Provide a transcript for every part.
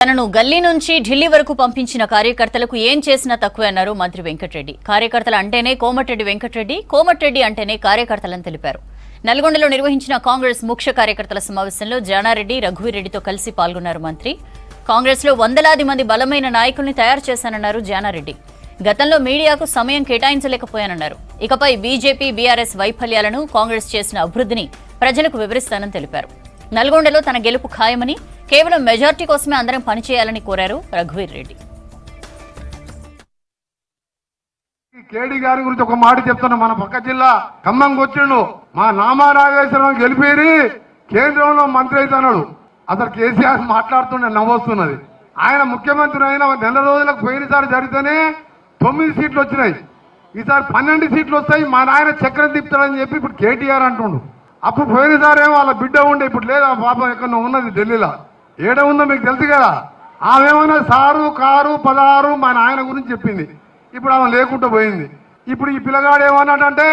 తనను గల్లీ నుంచి ఢిల్లీ వరకు పంపించిన కార్యకర్తలకు ఏం చేసినా తక్కువే అన్నారు మంత్రి వెంకటరెడ్డి. కార్యకర్తలు అంటేనే కోమటిరెడ్డి వెంకటరెడ్డి, కోమటిరెడ్డి అంటేనే కార్యకర్తలని తెలిపారు. నల్గొండలో నిర్వహించిన కాంగ్రెస్ ముఖ్య కార్యకర్తల సమావేశంలో జానారెడ్డి, రఘువీరెడ్డితో కలిసి పాల్గొన్నారు మంత్రి. కాంగ్రెస్ లో వందలాది మంది బలమైన నాయకుల్ని తయారు చేశానన్నారు జానారెడ్డి. గతంలో మీడియాకు సమయం కేటాయించలేకపోయానన్నారు. ఇకపై బీజేపీ, బీఆర్ఎస్ వైఫల్యాలను, కాంగ్రెస్ చేసిన అభివృద్ధిని ప్రజలకు వివరిస్తానని తెలిపారు. నల్గొండలో తన గెలుపు ఖాయమని, కేవలం మెజార్టీ కోసమే అందరం పనిచేయాలని కోరారు రఘువీరెడ్డి. కేడి గారి గురించి ఒక మాట చెప్తున్నా. మన పక్క జిల్లా ఖమ్మంకి వచ్చిండు, మా నామానాగేశ్వరం గెలిపేరి కేంద్రంలో మంత్రి అవుతున్నాడు. అసలు కేసీఆర్ మాట్లాడుతుండే నవ్వొస్తున్నది. ఆయన ముఖ్యమంత్రి అయిన నెల రోజులకు పోయినసారి జరిగితేనే 9 సీట్లు వచ్చినాయి, ఈసారి 12 సీట్లు వస్తాయి, మా నాయన చక్రం తిప్పుతాడని చెప్పి ఇప్పుడు కేటీఆర్ అంటుండు. అప్పుడు పోయినసారి ఏమో వాళ్ళ బిడ్డ ఉండే, ఇప్పుడు లేదా పాపం ఎక్కడ ఉన్నది ఢిల్లీలో. ఏడ ఉందో మీకు తెలుసు కదా. ఆమెమన్నా సారు కారు 16 మా నాయన గురించి చెప్పింది, ఇప్పుడు ఆమె లేకుండా పోయింది. ఇప్పుడు ఈ పిల్లగాడు ఏమన్నాడంటే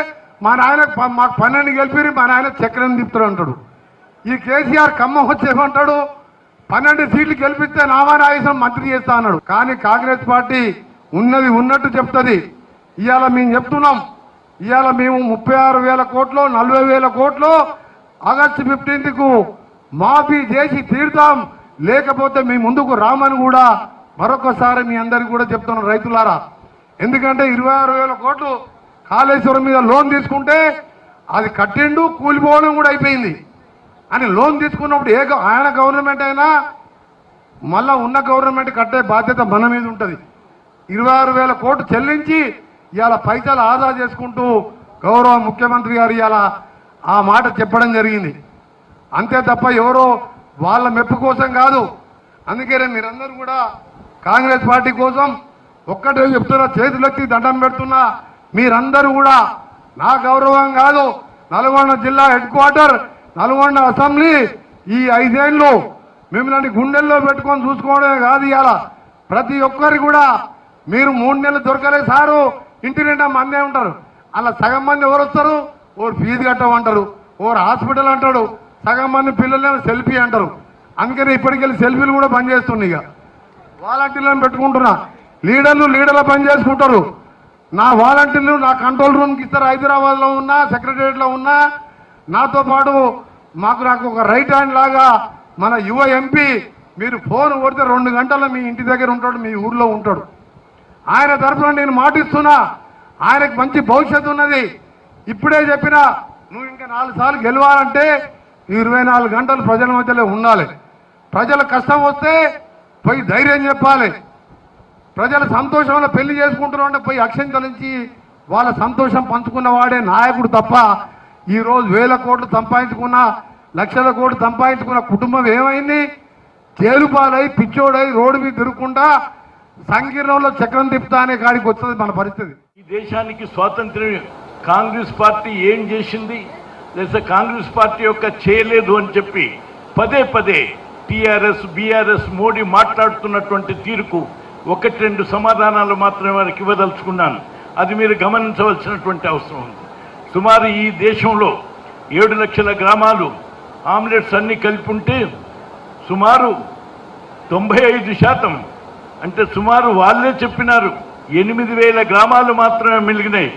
మా నాయన మాకు 12 గెలిపి మా నాయన చక్రం తిప్పుతాడు అంటాడు. ఈ కేసీఆర్ ఖమ్మం వచ్చి ఏమంటాడు, 12 సీట్లు గెలిపిస్తే నామానాగేశ్వరం మంత్రి చేస్తా అన్నాడు. కానీ కాంగ్రెస్ పార్టీ ఉన్నది ఉన్నట్టు చెప్తుంది. ఇవాళ మేము చెప్తున్నాం, ఇవాళ మేము 36,000 కోట్లు 40,000 కోట్లు ఆగస్టు 15కు మాఫీ చేసి తీరుతాం, లేకపోతే మీ ముందుకు రామని కూడా మరొకసారి మీ అందరికీ కూడా చెప్తున్నాం రైతులారా. ఎందుకంటే 26,000 కోట్లు కాళేశ్వరం మీద లోన్ తీసుకుంటే అది కట్టిండు, కూలిపోవడం కూడా అయిపోయింది అని లోన్ తీసుకున్నప్పుడు ఆయన గవర్నమెంట్ అయినా మళ్ళా ఉన్న గవర్నమెంట్ కట్టే బాధ్యత మన మీద ఉంటుంది. 26,000 కోట్లు చెల్లించి ఇవాళ పైసలు ఆదా చేసుకుంటూ గౌరవ ముఖ్యమంత్రి గారు ఇవాళ ఆ మాట చెప్పడం జరిగింది. అంతే తప్ప ఎవరో వాళ్ళ మెప్పు కోసం కాదు. అందుకనే మీరందరూ కూడా కాంగ్రెస్ పార్టీ కోసం ఒక్కటే చెప్తున్నా, చేతులెత్తి దండం పెడుతున్నా. మీరందరూ కూడా నా గౌరవం కాదు, నల్గొండ జిల్లా హెడ్ క్వార్టర్, నల్గొండ అసెంబ్లీ ఈ 5 ఏళ్ళు మిమ్మల్ని గుండెల్లో పెట్టుకొని చూసుకోవడమే కాదు, ఇవాళ ప్రతి ఒక్కరు కూడా మీరు 3 నెలలు దొరకలే సారు, ఇంటి నిండా మందే ఉంటారు. అలా సగం మంది ఎవరు వస్తారు, ఓరు ఫీజు కట్టమంటారు, ఓరు హాస్పిటల్ అంటాడు, సగం మంది పిల్లలేమో సెల్ఫీ అంటారు. అందుకని ఇప్పటికెళ్ళి సెల్ఫీలు కూడా బంద్ చేస్తున్నాయి. ఇక వాలంటీర్లను పెట్టుకుంటున్నా, లీడర్ల పని చేసుకుంటారు. నా వాలంటీర్లు నా కంట్రోల్ రూమ్కి ఇస్తారు. హైదరాబాద్లో ఉన్నా, సెక్రటరియట్లో ఉన్నా, నాతో పాటు నాకు ఒక రైట్ హ్యాండ్ లాగా మన యువ ఎంపీ, మీరు ఫోన్ కొడితే 2 గంటల్లో మీ ఇంటి దగ్గర ఉంటాడు, మీ ఊర్లో ఉంటాడు. ఆయన తరఫున నేను మాటిస్తున్నా, ఆయనకు మంచి భవిష్యత్తు ఉన్నది. ఇప్పుడే చెప్పినా, నువ్వు ఇంకా 4 సార్లు గెలవాలంటే 24 గంటలు ప్రజల మధ్యలో ఉండాలి. ప్రజల కష్టం వస్తే పోయి ధైర్యం చెప్పాలి. ప్రజల సంతోషంలో పెళ్లి చేసుకుంటున్నాం అంటే పోయి అక్షంతలించి వాళ్ళ సంతోషం పంచుకున్న వాడే నాయకుడు తప్ప, ఈరోజు 1000 కోట్లు సంపాదించుకున్న, లక్షల కోట్లు సంపాదించుకున్న కుటుంబం ఏమైంది? జైలుపాలై పిచ్చోడై రోడ్డు మీద తిరుగుకుంటా సంకీర్ణంలో చక్రం తిప్పుతా అనే కాడికి వస్తుంది మన పరిస్థితి. ఈ దేశానికి స్వాతంత్ర్యం కాంగ్రెస్ పార్టీ ఏం చేసింది, లేదా కాంగ్రెస్ పార్టీ యొక్క చేయలేదు అని చెప్పి పదే పదే టీఆర్ఎస్, బీఆర్ఎస్, మోడీ మాట్లాడుతున్నటువంటి తీరుకు 1-2 సమాధానాలు మాత్రమే వారికి ఇవ్వదలుచుకున్నాను. అది మీరు గమనించవలసినటువంటి అవసరం ఉంది. సుమారు ఈ దేశంలో 7 లక్షల గ్రామాలు ఆమ్లెట్స్ అన్ని కలిపి ఉంటే సుమారు 95%, అంటే సుమారు వాళ్ళే చెప్పినారు 8,000 గ్రామాలు మాత్రమే మిగిలినాయి.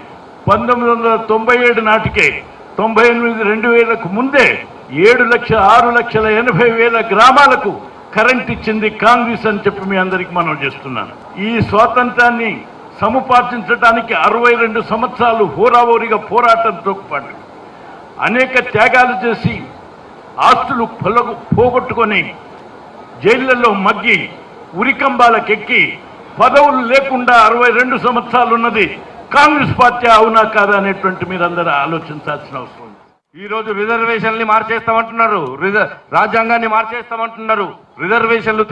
1997 నాటికే 98 2000కు ముందే 6,80,000 గ్రామాలకు కరెంట్ ఇచ్చింది కాంగ్రెస్ అని చెప్పి మీ అందరికీ మనం చేస్తున్నాను. ఈ స్వాతంత్రాన్ని సముపార్జించడానికి 62 సంవత్సరాలు హోరాహోరీగా పోరాటంతో పాటు అనేక త్యాగాలు చేసి ఆస్తులు పోగొట్టుకొని జైళ్లలో మగ్గి ఉరికంబాలకెక్కి పదవులు లేకుండా 62 సంవత్సరాలు ఉన్నది కాంగ్రెస్ పార్టీ, అవునా కాదా అనేటువంటి మీరందరూ ఆలోచించాల్సిన అవసరం ఉంది. ఈరోజు రిజర్వేషన్లు మార్చేస్తామంటున్నారు, రాజ్యాంగాన్ని మార్చేస్తామంటున్నారు, రిజర్వేషన్లు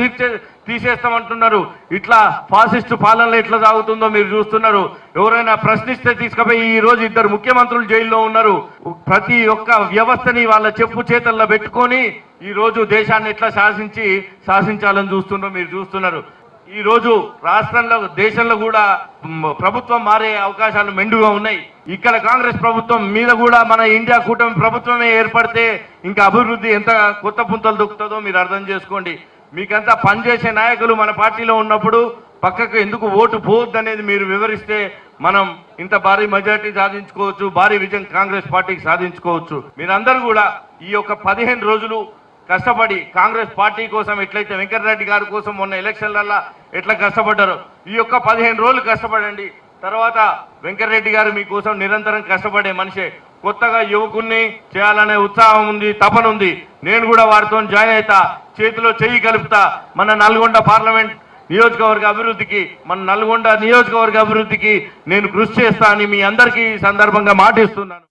తీసేస్తామంటున్నారు. ఇట్లా ఫాసిస్ట్ పాలనలో ఎట్లా సాగుతుందో మీరు చూస్తున్నారు. ఎవరైనా ప్రశ్నిస్తే తీసుకుపోయి ఈ రోజు 2 ముఖ్యమంత్రులు జైల్లో ఉన్నారు. ప్రతి ఒక్క వ్యవస్థని వాళ్ళ చెప్పు చేతల్లో పెట్టుకొని ఈ రోజు దేశాన్ని ఎట్లా శాసించాలని చూస్తున్నారో మీరు చూస్తున్నారు. ఈ రోజు రాష్ట్రంలో, దేశంలో కూడా ప్రభుత్వం మారే అవకాశాలు మెండుగా ఉన్నాయి. ఇక్కడ కాంగ్రెస్ ప్రభుత్వం మీద కూడా మన ఇండియా కూటమి ప్రభుత్వమే ఏర్పడితే ఇంకా అభివృద్ధి ఎంత కొత్త పుంతలు దొక్కుతుందో మీరు అర్థం చేసుకోండి. మీకంతా పనిచేసే నాయకులు మన పార్టీలో ఉన్నప్పుడు పక్కకు ఎందుకు ఓటు పోవద్దనేది మీరు వివరిస్తే మనం ఇంత భారీ మెజార్టీ సాధించుకోవచ్చు, భారీ విజయం కాంగ్రెస్ పార్టీకి సాధించుకోవచ్చు. మీరందరూ కూడా ఈ యొక్క 15 రోజులు కష్టపడి కాంగ్రెస్ పార్టీ కోసం ఎట్లయితే వెంకటరెడ్డి గారి కోసం మొన్న ఎలక్షన్లల్లో ఎట్లా కష్టపడ్డారో ఈ యొక్క 15 రోజులు కష్టపడండి. తర్వాత వెంకటరెడ్డి గారు మీకోసం నిరంతరం కష్టపడే మనిషే. కొత్తగా యువకుల్ని చేయాలనే ఉత్సాహం ఉంది, తపన ఉంది. నేను కూడా వారితో జాయిన్ అవుతా, చేతిలో చెయ్యి కలుపుతా. మన నల్గొండ పార్లమెంట్ నియోజకవర్గ అభివృద్ధికి, మన నల్గొండ నియోజకవర్గ అభివృద్ధికి నేను కృషి చేస్తా అని మీ అందరికీ ఈ సందర్భంగా మాటిస్తున్నాను.